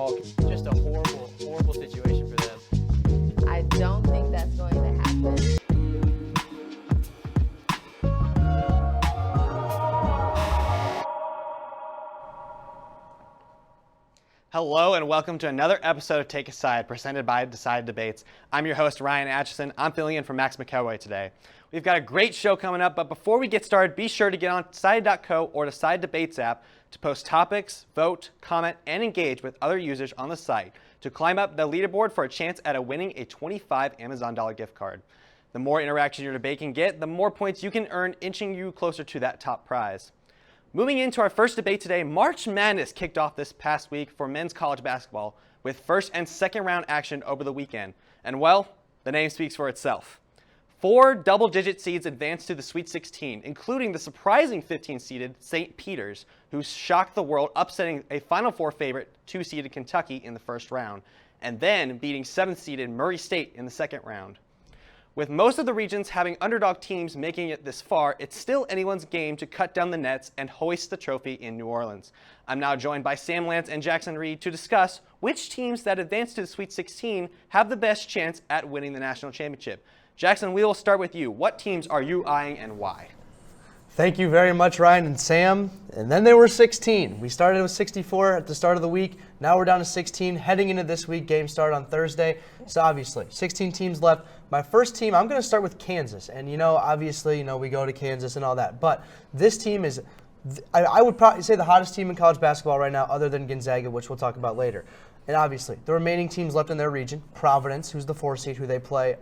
Hulk. Just a horrible, horrible situation for them. I don't think that's going to happen. Hello and welcome to another episode of TakeaSide presented by Decide Debates. I'm your host, Ryan Atchison. I'm filling in for Max McElroy today. We've got a great show coming up, but before we get started, be sure to get on Decide.co or Decide Debates app to post topics, vote, comment, and engage with other users on the site to climb up the leaderboard for a chance at winning a $25 Amazon gift card. The more interaction your debate can get, the more points you can earn, inching you closer to that top prize. Moving into our first debate today, March Madness kicked off this past week for men's college basketball with first and second round action over the weekend. And well, the name speaks for itself. 4 double-digit seeds advanced to the Sweet 16, including the surprising 15-seeded St. Peter's, who shocked the world, upsetting a Final Four favorite 2-seeded Kentucky in the first round, and then beating 7th-seeded Murray State in the second round. With most of the regions having underdog teams making it this far, it's still anyone's game to cut down the nets and hoist the trophy in New Orleans. I'm now joined by Sam Lance and Jackson Reed to discuss which teams that advance to the Sweet 16 have the best chance at winning the national championship. Jackson, we will start with you. What teams are you eyeing and why? Thank you very much, Ryan and Sam. And then there were 16. We started with 64 at the start of the week. Now we're down to 16. Heading into this week, games start on Thursday. So obviously, 16 teams left. My first team, I'm going to start with Kansas. And, obviously, we go to Kansas and all that. But this team is, I would probably say, the hottest team in college basketball right now, other than Gonzaga, which we'll talk about later. And obviously, the remaining teams left in their region, Providence, who's the 4 seed, who they play,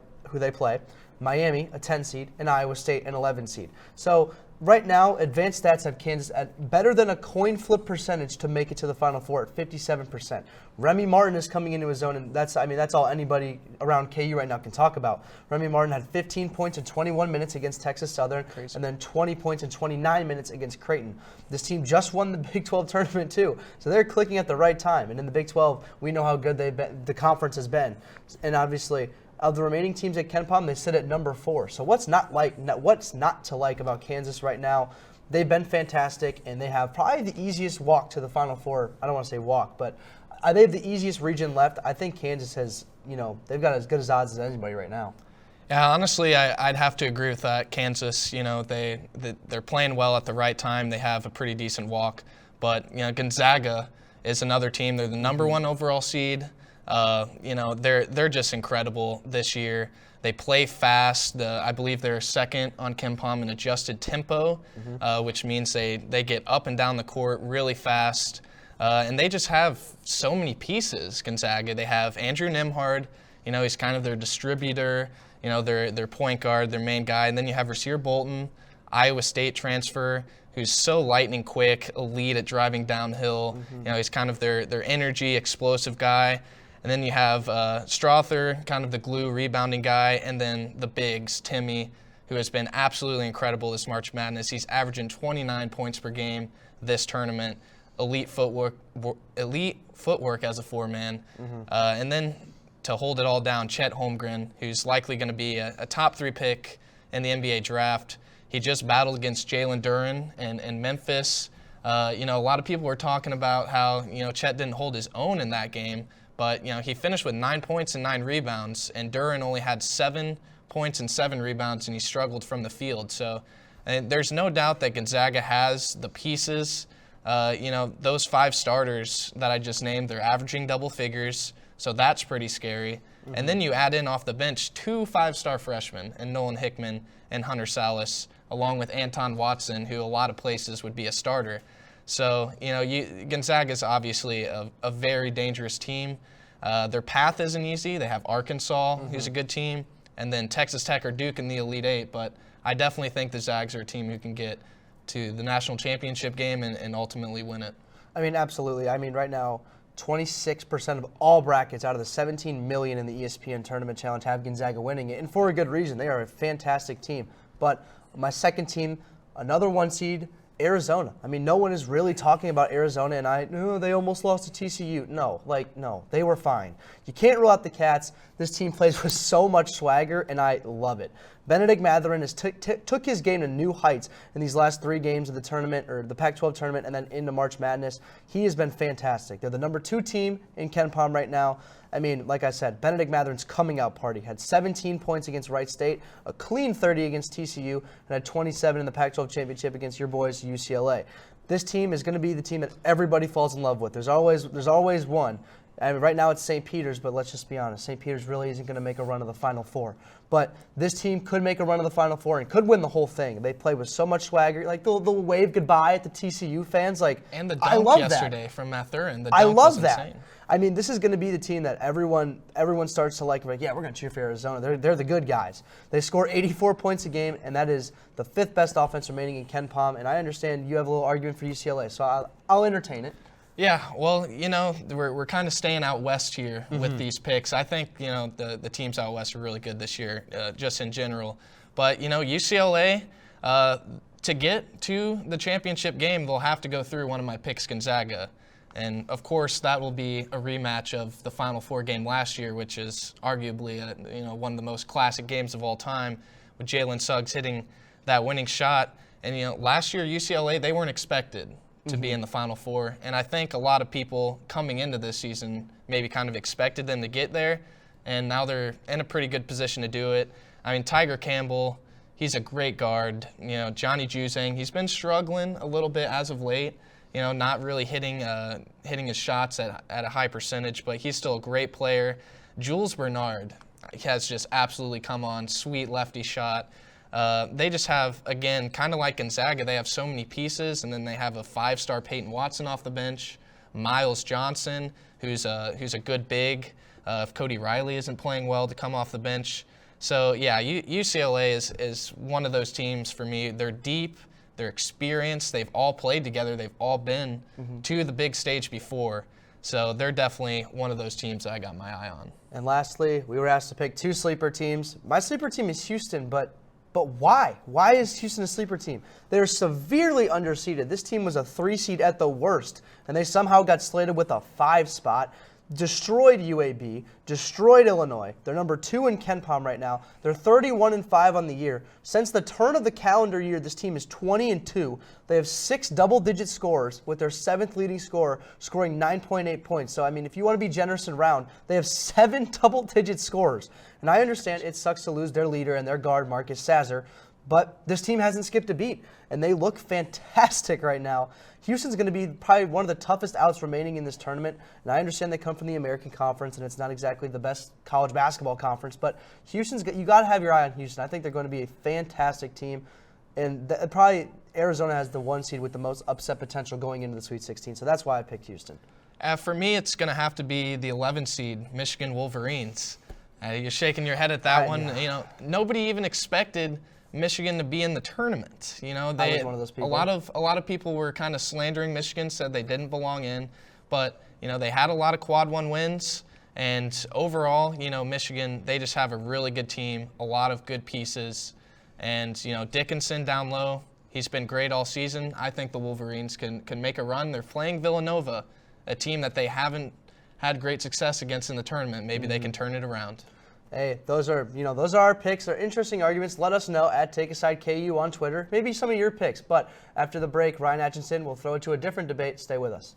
Miami, a 10 seed, and Iowa State, an 11 seed. So right now, advanced stats have Kansas at better than a coin flip percentage to make it to the Final Four at 57%. Remy Martin is coming into his own, and that's all anybody around KU right now can talk about. Remy Martin had 15 points in 21 minutes against Texas Southern, and then 20 points in 29 minutes against Creighton. This team just won the Big 12 tournament too, so they're clicking at the right time. And in the Big 12, we know how good the conference has been, and obviously, of the remaining teams at KenPom, they sit at number 4. So what's not to like about Kansas right now? They've been fantastic, and they have probably the easiest walk to the Final Four. I don't want to say walk, but they have the easiest region left. I think Kansas has, they've got as good as odds as anybody right now. Yeah, honestly, I'd have to agree with that. Kansas, they're playing well at the right time. They have a pretty decent walk. But, Gonzaga is another team. They're the number 1 overall seed. They're just incredible this year. They play fast. I believe they're second on KenPom in adjusted tempo, which means they get up and down the court really fast. And they just have so many pieces, Gonzaga. They have Andrew Nembhard. He's kind of their distributor, their point guard, their main guy. And then you have Rasir Bolton, Iowa State transfer, who's so lightning quick, elite at driving downhill. He's kind of their energy, explosive guy. And then you have Strother, kind of the glue rebounding guy, and then the bigs, Timmy, who has been absolutely incredible this March Madness. He's averaging 29 points per game this tournament. Elite footwork as a 4-man. And then to hold it all down, Chet Holmgren, who's likely going to be a top 3 pick in the NBA draft. He just battled against Jalen Duren and Memphis. A lot of people were talking about how Chet didn't hold his own in that game. But, he finished with 9 points and 9 rebounds, and Duren only had 7 points and 7 rebounds, and he struggled from the field. So there's no doubt that Gonzaga has the pieces. Those 5 starters that I just named, they're averaging double figures, so that's pretty scary. And then you add in off the bench 2 5-star freshmen, and Nolan Hickman and Hunter Salas, along with Anton Watson, who a lot of places would be a starter. So, Gonzaga is obviously a very dangerous team. Their path isn't easy. They have Arkansas, who's a good team, and then Texas Tech or Duke in the Elite Eight. But I definitely think the Zags are a team who can get to the national championship game and ultimately win it. Absolutely. Right now, 26% of all brackets out of the 17 million in the ESPN Tournament Challenge have Gonzaga winning it, and for a good reason. They are a fantastic team. But my second team, another 1 seed, Arizona. I mean, no one is really talking about Arizona, and they almost lost to TCU. No, they were fine. You can't rule out the Cats. This team plays with so much swagger, and I love it. Benedict Mathurin has took his game to new heights in these last 3 games of the tournament, or the Pac-12 tournament, and then into March Madness. He has been fantastic. They're the number 2 team in Ken Palm right now. I mean, like I said, Benedict Mathurin's coming out party. Had 17 points against Wright State, a clean 30 against TCU, and had 27 in the Pac-12 championship against your boys, UCLA. This team is going to be the team that everybody falls in love with. There's always one. I mean, right now it's St. Peter's, but let's just be honest. St. Peter's really isn't going to make a run of the Final Four. But this team could make a run of the Final Four and could win the whole thing. They play with so much swagger. Like, they'll wave goodbye at the TCU fans. Like, and the I dunk love yesterday that. from Mathurin. I love was that. Insane. I mean, this is going to be the team that everyone starts to like, yeah, we're going to cheer for Arizona. They're the good guys. They score 84 points a game, and that is the 5th best offense remaining in Ken Palm. And I understand you have a little argument for UCLA, so I'll entertain it. Yeah, well, we're kind of staying out west here with these picks. I think, the teams out west are really good this year, just in general. But, UCLA, to get to the championship game, they'll have to go through one of my picks, Gonzaga. And, of course, that will be a rematch of the Final Four game last year, which is arguably one of the most classic games of all time, with Jalen Suggs hitting that winning shot. And, last year, UCLA, they weren't expected to be in the Final Four. And I think a lot of people coming into this season maybe kind of expected them to get there, and now they're in a pretty good position to do it. I mean, Tiger Campbell, he's a great guard. Johnny Juzang, he's been struggling a little bit as of late, not really hitting his shots at a high percentage, but he's still a great player. Jules Bernard has just absolutely come on, sweet lefty shot. They just have, again, kind of like Gonzaga, they have so many pieces, and then they have a 5-star Peyton Watson off the bench, Miles Johnson, who's a good big, if Cody Riley isn't playing well, to come off the bench. So, yeah, UCLA is one of those teams for me. They're deep, they're experienced, they've all played together, they've all been to the big stage before. So they're definitely one of those teams that I got my eye on. And lastly, we were asked to pick 2 sleeper teams. My sleeper team is Houston, but why? Why is Houston a sleeper team? They're severely underseeded. This team was a 3 seed at the worst, and they somehow got slated with a 5 spot. Destroyed UAB, destroyed Illinois. They're number 2 in Ken Palm right now. They're 31-5 on the year. Since the turn of the calendar year, this team is 20-2. They have 6 double-digit scorers, with their 7th leading scorer scoring 9.8 points. So, I mean, if you want to be generous and round, they have 7 double-digit scorers. And I understand it sucks to lose their leader and their guard, Marcus Sazzer, but this team hasn't skipped a beat, and they look fantastic right now. Houston's going to be probably one of the toughest outs remaining in this tournament, and I understand they come from the American Conference, and it's not exactly the best college basketball conference, but you got to have your eye on Houston. I think they're going to be a fantastic team, and probably Arizona has the 1 seed with the most upset potential going into the Sweet 16, so that's why I picked Houston. For me, it's going to have to be the 11 seed, Michigan Wolverines. You're shaking your head at that one. Yeah. Nobody even expected Michigan to be in the tournament. I was one of those people. A lot of people were kind of slandering Michigan, said they didn't belong in, but they had a lot of quad 1 wins, and overall, Michigan, they just have a really good team, a lot of good pieces, and Dickinson down low, he's been great all season. I think the Wolverines can make a run. They're playing Villanova, a team that they haven't had great success against in the tournament. Maybe they can turn it around. Hey, those are our picks. They're interesting arguments. Let us know at TakeaSideKU on Twitter. Maybe some of your picks. But after the break, Ryan Atchison will throw it to a different debate. Stay with us.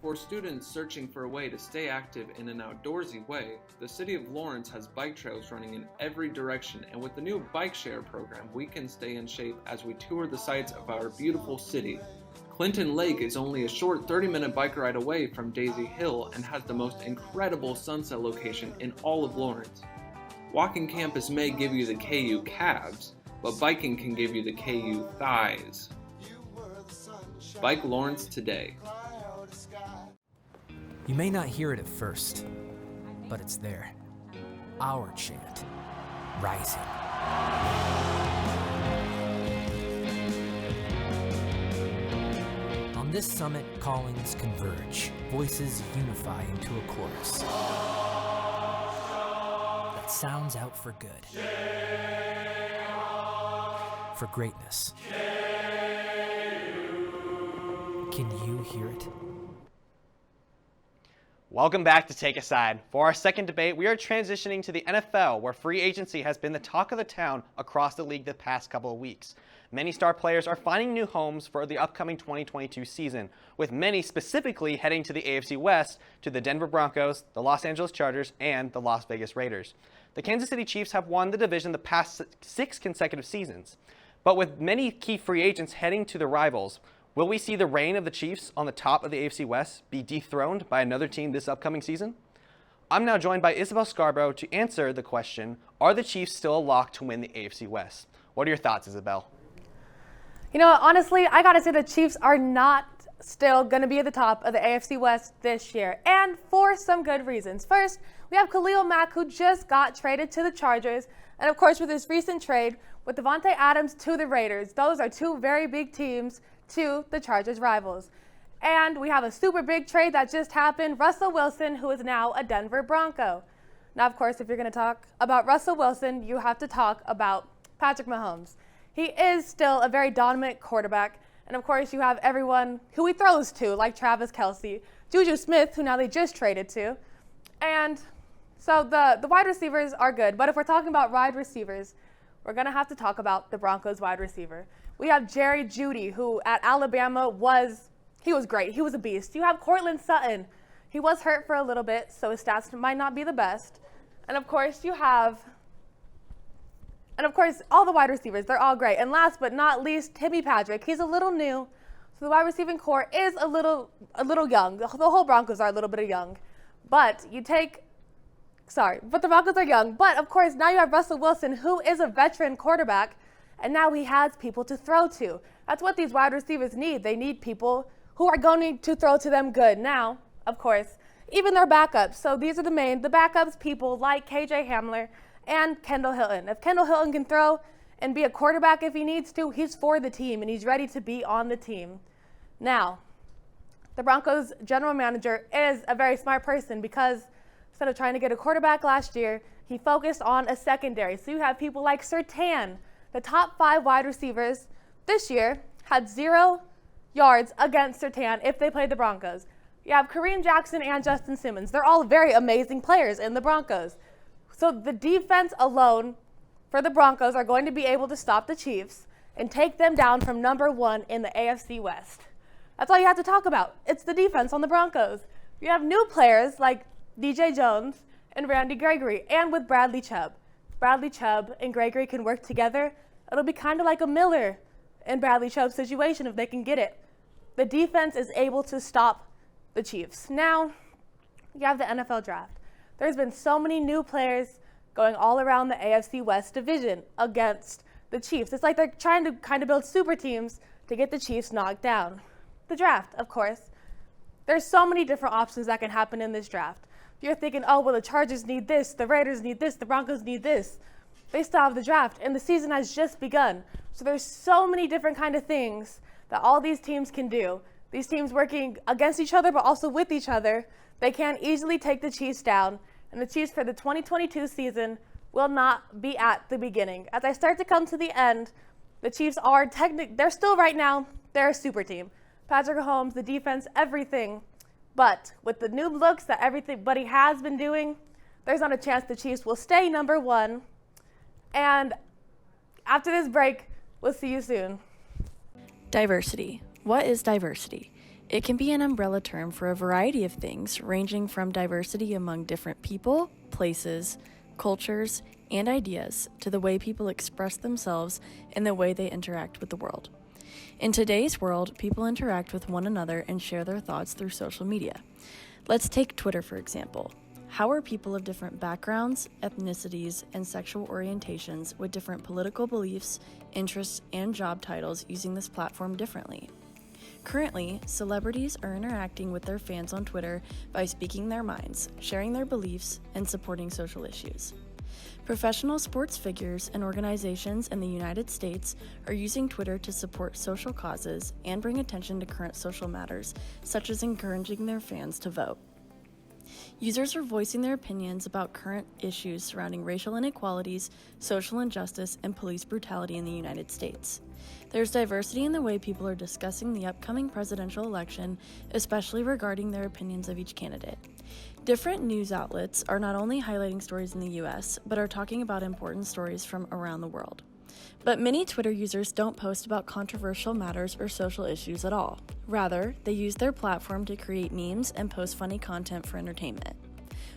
For students searching for a way to stay active in an outdoorsy way, the City of Lawrence has bike trails running in every direction, and with the new bike share program, we can stay in shape as we tour the sights of our beautiful city. Clinton Lake is only a short 30-minute bike ride away from Daisy Hill and has the most incredible sunset location in all of Lawrence. Walking campus may give you the KU calves, but biking can give you the KU thighs. Bike Lawrence today. You may not hear it at first, but it's there. Our chant, rising. On this summit, callings converge, voices unify into a chorus that sounds out for good, for greatness, Can you hear it? Welcome back to TakeaSide. For our second debate, we are transitioning to the NFL, where free agency has been the talk of the town across the league the past couple of weeks. Many star players are finding new homes for the upcoming 2022 season, with many specifically heading to the AFC West to the Denver Broncos, the Los Angeles Chargers, and the Las Vegas Raiders. The Kansas City Chiefs have won the division the past 6 consecutive seasons. But with many key free agents heading to the rivals, will we see the reign of the Chiefs on the top of the AFC West be dethroned by another team this upcoming season? I'm now joined by Isabel Scarborough to answer the question, are the Chiefs still a lock to win the AFC West? What are your thoughts, Isabel? You know what, honestly, I gotta say the Chiefs are not still gonna be at the top of the AFC West this year, and for some good reasons. First, we have Khalil Mack, who just got traded to the Chargers, and of course with his recent trade with Devontae Adams to the Raiders. Those are two very big teams to the Chargers rivals. And we have a super big trade that just happened, Russell Wilson, who is now a Denver Bronco. Now, of course, if you're going to talk about Russell Wilson, you have to talk about Patrick Mahomes. He is still a very dominant quarterback. And of course, you have everyone who he throws to, like Travis Kelce, Juju Smith, who now they just traded to. And so the wide receivers are good. But if we're talking about wide receivers, we're going to have to talk about the Broncos wide receiver. We have Jerry Jeudy, who at Alabama was great. He was a beast. You have Courtland Sutton. He was hurt for a little bit, so his stats might not be the best. And of course, all the wide receivers, they're all great. And last but not least, Timmy Patrick. He's a little new, so the wide receiving core is a little young. The whole Broncos are a little bit young. But the Broncos are young. But of course, now you have Russell Wilson, who is a veteran quarterback, and now he has people to throw to. That's what these wide receivers need. They need people who are going to throw to them good. Now, of course, even their backups. So these are the backups, people like KJ Hamler and Kendall Hilton. If Kendall Hilton can throw and be a quarterback if he needs to, he's for the team and he's ready to be on the team. Now, the Broncos general manager is a very smart person because instead of trying to get a quarterback last year, he focused on a secondary. So you have people like Surtain. The top 5 wide receivers this year had 0 yards against Surtain if they played the Broncos. You have Kareem Jackson and Justin Simmons. They're all very amazing players in the Broncos. So the defense alone for the Broncos are going to be able to stop the Chiefs and take them down from number 1 in the AFC West. That's all you have to talk about. It's the defense on the Broncos. You have new players like DJ Jones and Randy Gregory, and with Bradley Chubb. Bradley Chubb and Gregory can work together. It'll be kind of like a Miller and Bradley Chubb situation if they can get it. The defense is able to stop the Chiefs. Now, you have the NFL draft. There's been so many new players going all around the AFC West division against the Chiefs. It's like they're trying to kind of build super teams to get the Chiefs knocked down. The draft, of course. There's so many different options that can happen in this draft. If you're thinking, oh, well, the Chargers need this, the Raiders need this, the Broncos need this. They still have the draft, and the season has just begun. So there's so many different kind of things that all these teams can do. These teams working against each other, but also with each other. They can easily take the Chiefs down, and the Chiefs for the 2022 season will not be at the beginning. As I start to come to the end, the Chiefs are they're still right now, they're a super team. Patrick Mahomes, the defense, everything. But with the new looks that everybody has been doing, there's not a chance the Chiefs will stay number 1. And after this break, we'll see you soon. Diversity. What is diversity? It can be an umbrella term for a variety of things, ranging from diversity among different people, places, cultures, and ideas, to the way people express themselves and the way they interact with the world. In today's world, people interact with one another and share their thoughts through social media. Let's take Twitter, for example. How are people of different backgrounds, ethnicities, and sexual orientations with different political beliefs, interests, and job titles using this platform differently? Currently, celebrities are interacting with their fans on Twitter by speaking their minds, sharing their beliefs, and supporting social issues. Professional sports figures and organizations in the United States are using Twitter to support social causes and bring attention to current social matters, such as encouraging their fans to vote. Users are voicing their opinions about current issues surrounding racial inequalities, social injustice, and police brutality in the United States. There's diversity in the way people are discussing the upcoming presidential election, especially regarding their opinions of each candidate. Different news outlets are not only highlighting stories in the US, but are talking about important stories from around the world. But many Twitter users don't post about controversial matters or social issues at all. Rather, they use their platform to create memes and post funny content for entertainment.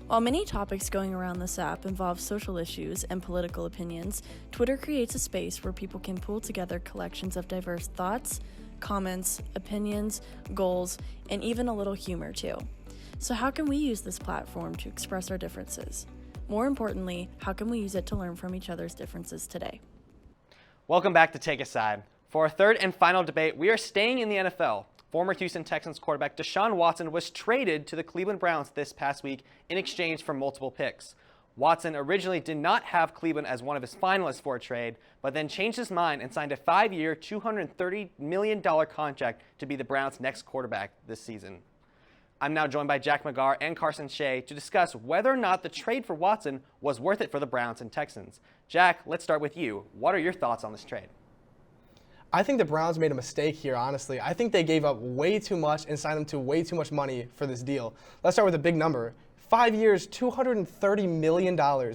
While many topics going around this app involve social issues and political opinions, Twitter creates a space where people can pull together collections of diverse thoughts, comments, opinions, goals, and even a little humor too. So how can we use this platform to express our differences? More importantly, how can we use it to learn from each other's differences today? Welcome back to TakeaSide. For our third and final debate, we are staying in the NFL. Former Houston Texans quarterback Deshaun Watson was traded to the Cleveland Browns this past week in exchange for multiple picks. Watson originally did not have Cleveland as one of his finalists for a trade, but then changed his mind and signed a 5-year, $230 million contract to be the Browns' next quarterback this season. I'm now joined by Jack McGarr and Carson Shea to discuss whether or not the trade for Watson was worth it for the Browns and Texans. Jack, let's start with you. What are your thoughts on this trade? I think the Browns made a mistake here, honestly. I think they gave up way too much and signed him to way too much money for this deal. Let's start with a big number. 5 years, $230 million,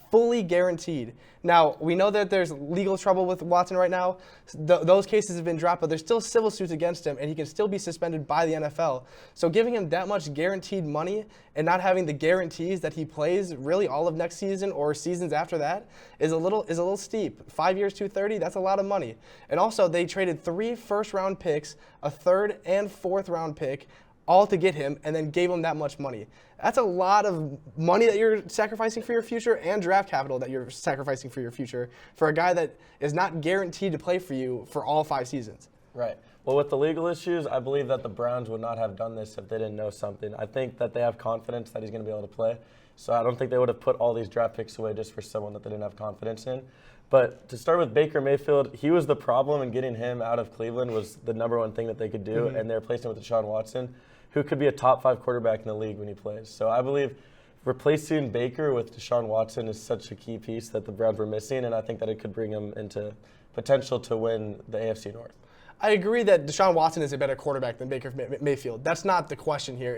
fully guaranteed. Now, we know that there's legal trouble with Watson right now. Those cases have been dropped, but there's still civil suits against him, and he can still be suspended by the NFL. So giving him that much guaranteed money and not having the guarantees that he plays really all of next season or seasons after that is a little steep. 5 years, $230, that's a lot of money. And also, they traded 3 first-round picks, a third and fourth-round pick, all to get him, and then gave him that much money. That's a lot of money that you're sacrificing for your future and draft capital that you're sacrificing for your future for a guy that is not guaranteed to play for you for all 5 seasons. Right. Well, with the legal issues, I believe that the Browns would not have done this if they didn't know something. I think that they have confidence that he's going to be able to play. So I don't think they would have put all these draft picks away just for someone that they didn't have confidence in. But to start with Baker Mayfield, he was the problem, and getting him out of Cleveland was the number one thing that they could do, and they replaced him with Deshaun Watson, who could be a top 5 quarterback in the league when he plays. So I believe replacing Baker with Deshaun Watson is such a key piece that the Browns were missing, and I think that it could bring them into potential to win the AFC North. I agree that Deshaun Watson is a better quarterback than Baker Mayfield. That's not the question here.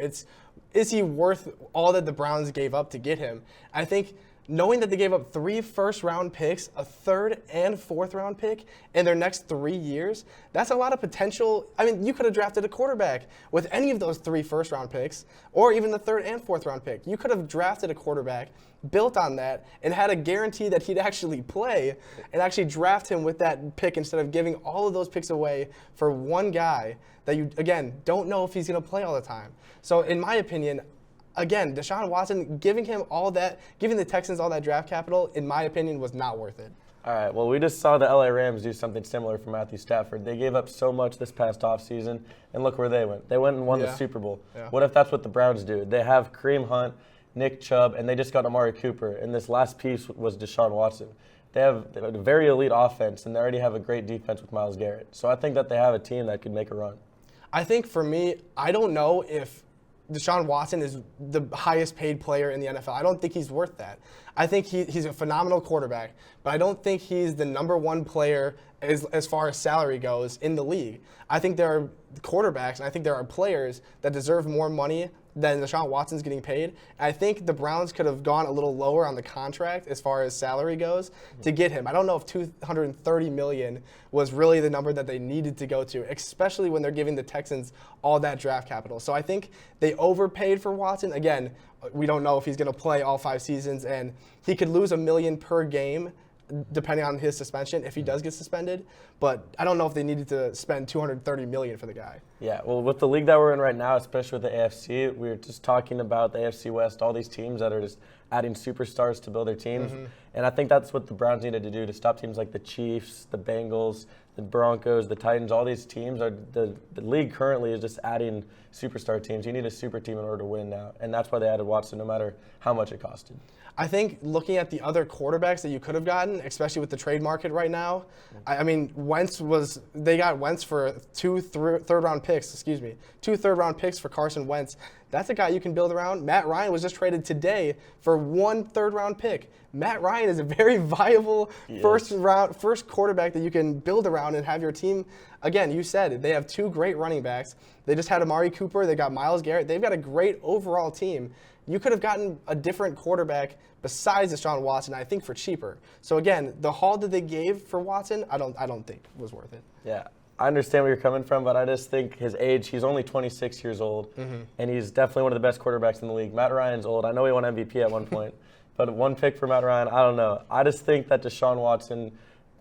Is he worth all that the Browns gave up to get him? I think knowing that they gave up 3 first-round picks, a third and fourth-round pick in their next 3 years, that's a lot of potential. I mean, you could have drafted a quarterback with any of those 3 first-round picks, or even the third and fourth-round pick. You could have drafted a quarterback, built on that, and had a guarantee that he'd actually play, and actually draft him with that pick instead of giving all of those picks away for one guy that you, again, don't know if he's going to play all the time. So in my opinion, again, Deshaun Watson, giving the Texans all that draft capital, in my opinion, was not worth it. All right, well, we just saw the LA Rams do something similar for Matthew Stafford. They gave up so much this past offseason, and look where they went. They went and won the Super Bowl. Yeah. What if that's what the Browns do? They have Kareem Hunt, Nick Chubb, and they just got Amari Cooper, and this last piece was Deshaun Watson. They have a very elite offense, and they already have a great defense with Myles Garrett. So I think that they have a team that could make a run. I think for me, I don't know if Deshaun Watson is the highest paid player in the NFL. I don't think he's worth that. I think he's a phenomenal quarterback, but I don't think he's the number one player as far as salary goes in the league. I think there are quarterbacks, and I think there are players that deserve more money than Deshaun Watson's getting paid. And I think the Browns could have gone a little lower on the contract as far as salary goes to get him. I don't know if $230 million was really the number that they needed to go to, especially when they're giving the Texans all that draft capital. So I think they overpaid for Watson. Again, we don't know if he's going to play all 5 seasons, and he could lose $1 million per game depending on his suspension if he does get suspended. But I don't know if they needed to spend $230 million for the guy. Yeah, well, with the league that we're in right now, especially with the AFC, we were just talking about the AFC West, all these teams that are just adding superstars to build their teams. And I think that's what the Browns needed to do to stop teams like the Chiefs, the Bengals, the Broncos, the Titans. All these teams are the league currently is just adding superstar teams. You need a super team in order to win now, and that's why they added Watson, no matter how much it costed. I think looking at the other quarterbacks that you could have gotten, especially with the trade market right now, I mean, they got Wentz for 2 third-round picks for Carson Wentz. That's a guy you can build around. Matt Ryan was just traded today for 1 third-round pick. Matt Ryan is a very viable first quarterback that you can build around and have your team. Again, you said it, they have 2 great running backs. They just had Amari Cooper. They got Myles Garrett. They've got a great overall team. You could have gotten a different quarterback besides Deshaun Watson, I think, for cheaper. So again, the haul that they gave for Watson, I don't think was worth it. Yeah, I understand where you're coming from, but I just think his age, he's only 26 years old, and he's definitely one of the best quarterbacks in the league. Matt Ryan's old. I know he won MVP at one point, but 1 pick for Matt Ryan, I don't know. I just think that Deshaun Watson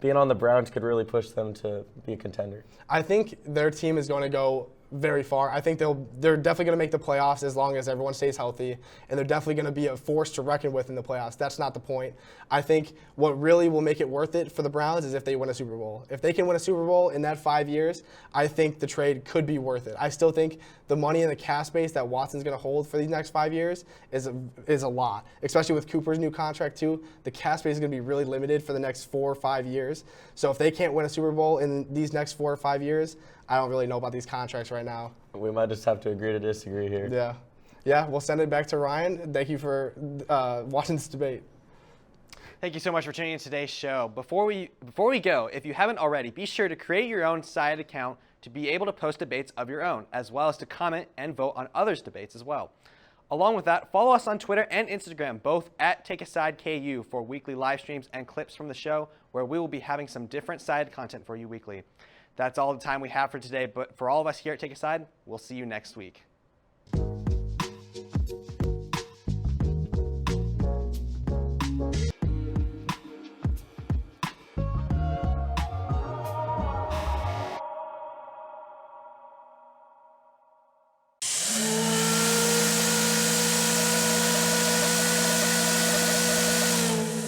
being on the Browns could really push them to be a contender. I think their team is going to go very far. I think they're definitely going to make the playoffs as long as everyone stays healthy, and they're definitely going to be a force to reckon with in the playoffs. That's not the point. I think what really will make it worth it for the Browns is if they win a Super Bowl. If they can win a Super Bowl in that 5 years, I think the trade could be worth it. I still think the money and the cap space that Watson's going to hold for these next 5 years is a lot, especially with Cooper's new contract too. The cap space is going to be really limited for the next 4 or 5 years. So if they can't win a Super Bowl in these next 4 or 5 years, I don't really know about these contracts right now. We might just have to agree to disagree here. Yeah. Yeah, we'll send it back to Ryan. Thank you for watching this debate. Thank you so much for tuning in to today's show. Before we go, if you haven't already, be sure to create your own side account to be able to post debates of your own, as well as to comment and vote on others' debates as well. Along with that, follow us on Twitter and Instagram, both at TakeaSideKU, for weekly live streams and clips from the show, where we will be having some different side content for you weekly. That's all the time we have for today, but for all of us here at Take a Side, we'll see you next week.